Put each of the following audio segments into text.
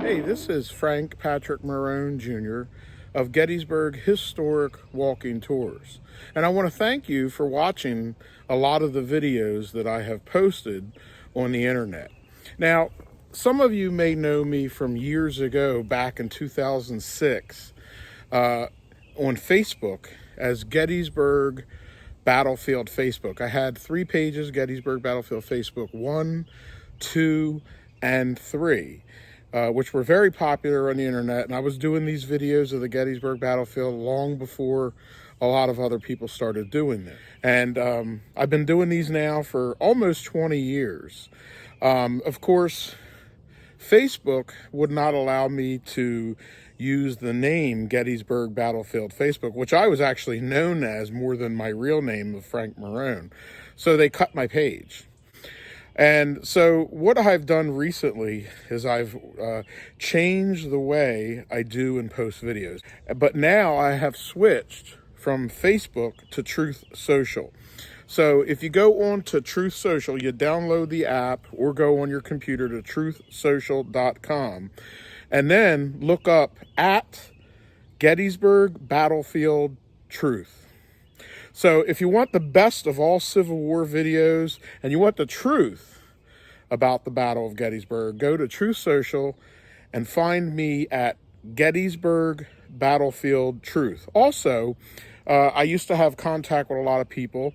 Hey, this is Frank Patrick Marone Jr. of Gettysburg Historic Walking Tours. And I want to thank you for watching a lot of the videos that I have posted on the internet. Now, some of you may know me from years ago, back in 2006, on Facebook as Gettysburg Battlefield Facebook. I had 3 pages, Gettysburg Battlefield Facebook 1, 2, and 3. Which were very popular on the internet. And I was doing these videos of the Gettysburg Battlefield long before a lot of other people started doing them. And I've been doing these now for almost 20 years. Of course, Facebook would not allow me to use the name Gettysburg Battlefield Facebook, which I was actually known as more than my real name of Frank Marone. So they cut my page. And so what I've done recently is I've changed the way I do and post videos. But now I have switched from Facebook to Truth Social. So if you go on to Truth Social, you download the app or go on your computer to truthsocial.com and then look up at Gettysburg Battlefield Truth. So if you want the best of all Civil War videos and you want the truth about the Battle of Gettysburg, go to Truth Social and find me at Gettysburg Battlefield Truth. Also, I used to have contact with a lot of people,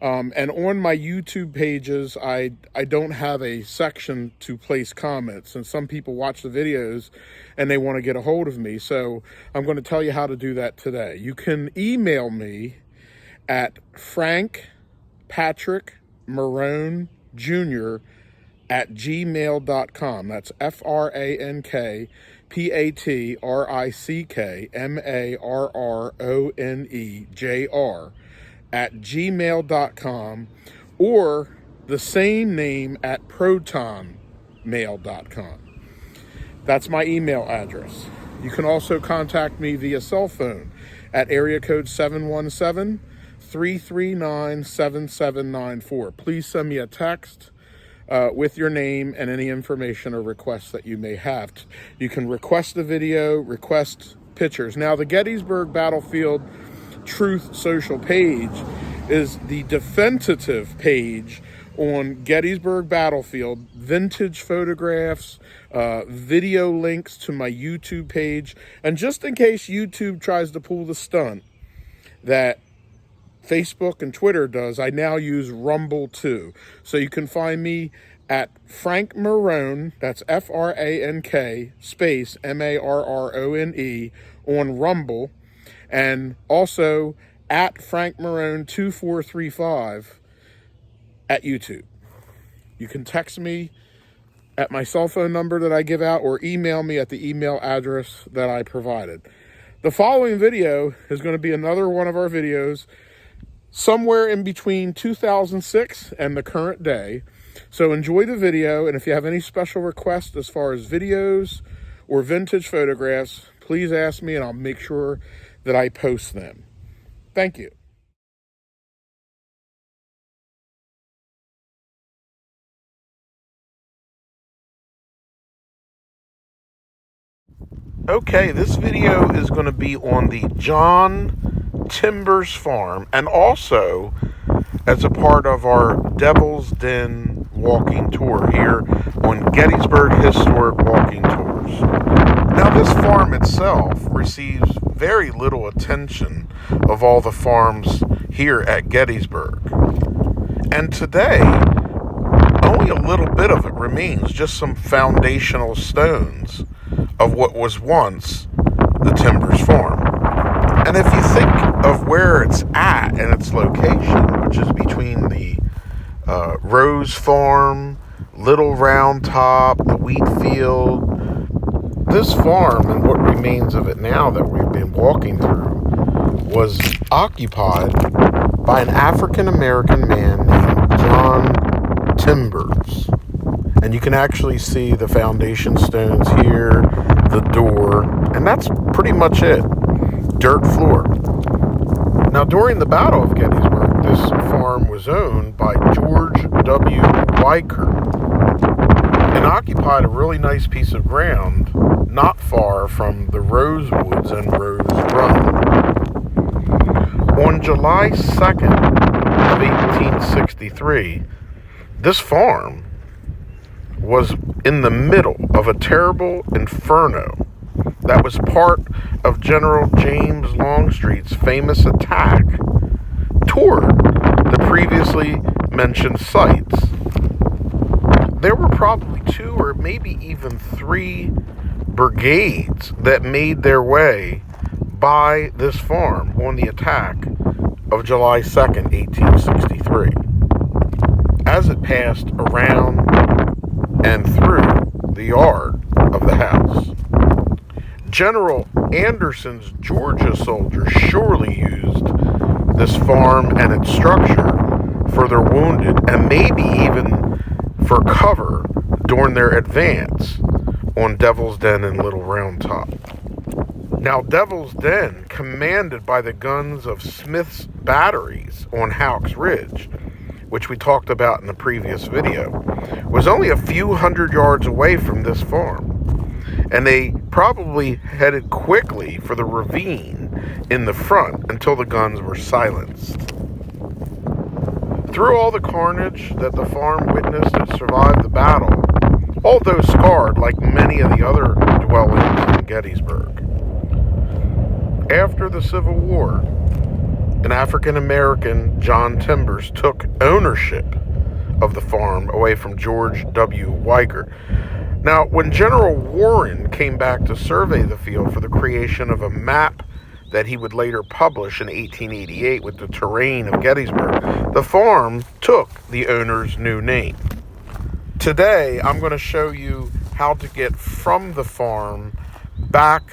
and on my YouTube pages, I don't have a section to place comments, and some people watch the videos and they want to get a hold of me, so I'm going to tell you how to do that today. You can email me at frankpatrickmarone.jr@gmail.com. That's FrankPatrickMarone@gmail.com, or the same name at protonmail.com. That's my email address. You can also contact me via cell phone at area code 717-339-7794. Please send me a text with your name and any information or requests that you may have. You can request the video, request pictures. Now, the Gettysburg Battlefield Truth Social page is the definitive page on Gettysburg Battlefield, vintage photographs, video links to my YouTube page, and just in case YouTube tries to pull the stunt that Facebook and Twitter does, I now use Rumble too. So you can find me at Frank Marone, that's Frank space Marrone on Rumble, and also at Frank Marone 2435 at YouTube. You can text me at my cell phone number that I give out or email me at the email address that I provided. The following video is going to be another one of our videos somewhere in between 2006 and the current day. So enjoy the video, and if you have any special requests as far as videos or vintage photographs, please ask me and I'll make sure that I post them. Thank you. Okay, this video is going to be on the John Timbers Farm, and also as a part of our Devil's Den walking tour here on Gettysburg Historic Walking Tours. Now, this farm itself receives very little attention of all the farms here at Gettysburg. And today, only a little bit of it remains, just some foundational stones of what was once the Timbers Farm. And if you think of where it's at and its location, which is between the Rose Farm, Little Round Top, the wheat field, this farm and what remains of it now that we've been walking through was occupied by an African-American man named John Timbers. And you can actually see the foundation stones here, the door, and that's pretty much it. Dirt floor. Now, during the Battle of Gettysburg, this farm was owned by George W. Weicker. and occupied a really nice piece of ground not far from the Rosewoods and Rose Run. On July 2nd of 1863, this farm was in the middle of a terrible inferno that was part of General James Longstreet's famous attack toward the previously mentioned sites. There were probably 2 or maybe even 3 brigades that made their way by this farm on the attack of July 2nd, 1863. As it passed around and through the yard of the house, General Anderson's Georgia soldiers surely used this farm and its structure for their wounded and maybe even for cover during their advance on Devil's Den and Little Round Top. Now, Devil's Den, commanded by the guns of Smith's batteries on Houck's Ridge, which we talked about in the previous video, was only a few hundred yards away from this farm. And they probably headed quickly for the ravine in the front until the guns were silenced. Through all the carnage that the farm witnessed, it survived the battle, although scarred like many of the other dwellings in Gettysburg. After the Civil War, an African-American, John Timbers, took ownership of the farm away from George W. Weiger. Now, when General Warren came back to survey the field for the creation of a map that he would later publish in 1888 with the terrain of Gettysburg, the farm took the owner's new name. Today, I'm going to show you how to get from the farm back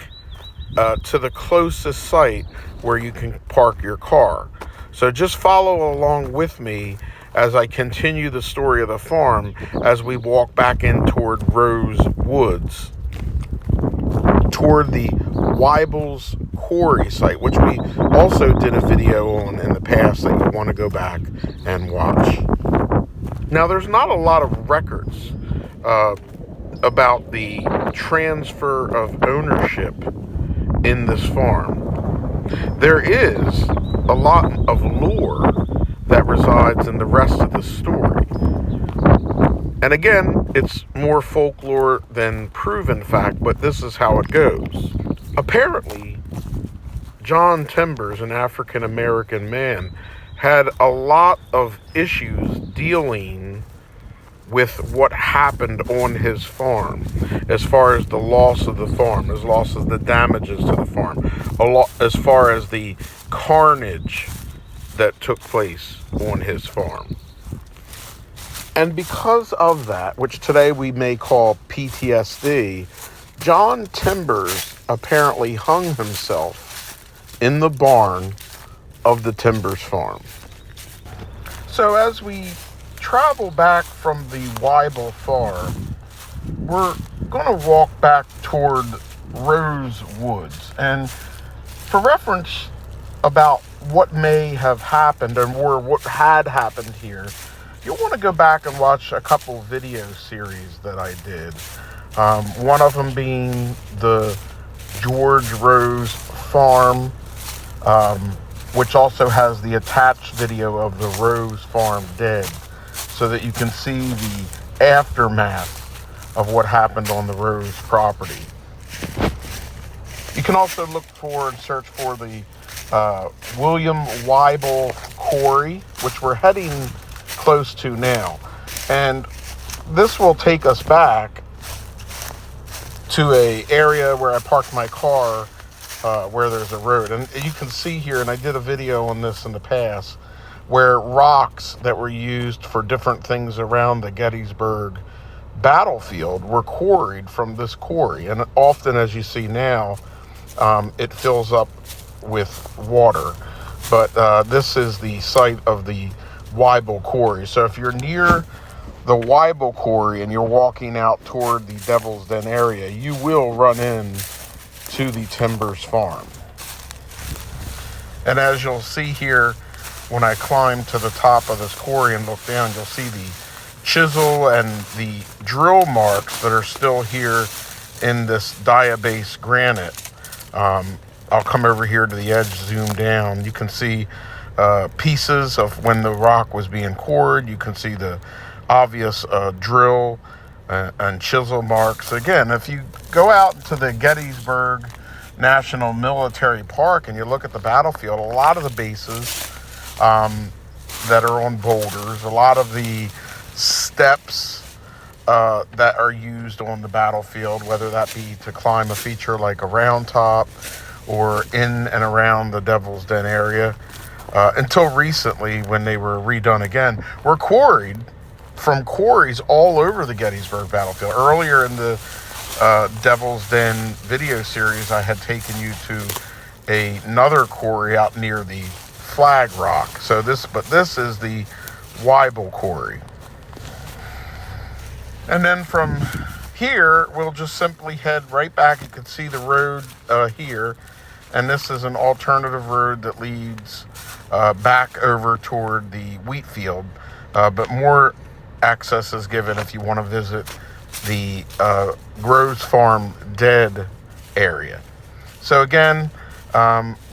to the closest site where you can park your car. So just follow along with me as I continue the story of the farm as we walk back in toward Rose Woods, toward the Weibel's Quarry site, which we also did a video on in the past that you want to go back and watch. Now, there's not a lot of records about the transfer of ownership in this farm. There is a lot of lore that resides in the rest of the story. And again, it's more folklore than proven fact, but this is how it goes. Apparently, John Timbers, an African-American man, had a lot of issues dealing with what happened on his farm, as far as the loss of the farm, as loss of the damages to the farm, as far as the carnage that took place on his farm. And because of that, which today we may call PTSD, John Timbers apparently hung himself in the barn of the Timbers farm. So as we travel back from the Weibel farm, we're going to walk back toward Rose Woods. And for reference about what may have happened or what had happened here, you'll want to go back and watch a couple video series that I did. One of them being the George Rose Farm, which also has the attached video of the Rose Farm dead, so that you can see the aftermath of what happened on the Rose property. You can also look for and search for the William Weibel Quarry, which we're heading close to now. And this will take us back to a area where I parked my car, where there's a road. And you can see here, and I did a video on this in the past, where rocks that were used for different things around the Gettysburg battlefield were quarried from this quarry. And often, as you see now, it fills up with water. But this is the site of the Weibel Quarry. So if you're near the Weibel Quarry and you're walking out toward the Devil's Den area, you will run in to the Timbers farm. And as you'll see here, when I climb to the top of this quarry and look down, you'll see the chisel and the drill marks that are still here in this diabase granite. I'll come over here to the edge, zoom down. You can see pieces of when the rock was being quarried. You can see the obvious drill and chisel marks. Again, if you go out to the Gettysburg National Military Park and you look at the battlefield, a lot of the bases that are on boulders, a lot of the steps that are used on the battlefield, whether that be to climb a feature like a Round Top or in and around the Devil's Den area, until recently when they were redone again, were quarried from quarries all over the Gettysburg battlefield. Earlier in the Devil's Den video series, I had taken you to another quarry out near the Flag Rock. This is the Weibel quarry. And then from here, we'll just simply head right back. You can see the road here. And this is an alternative road that leads back over toward the wheat field. But more access is given if you want to visit the Groves Farm Dead area. So again,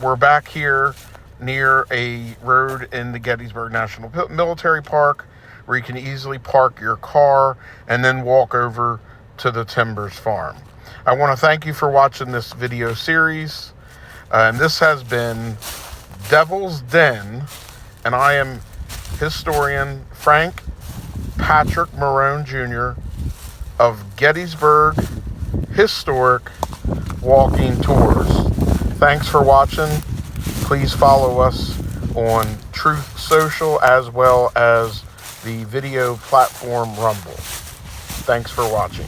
we're back here near a road in the Gettysburg National Military Park where you can easily park your car and then walk over to the Timbers Farm. I want to thank you for watching this video series. And this has been Devil's Den, and I am historian Frank Patrick Marone Jr. of Gettysburg Historic Walking Tours. Thanks for watching. Please follow us on Truth Social as well as the video platform Rumble. Thanks for watching.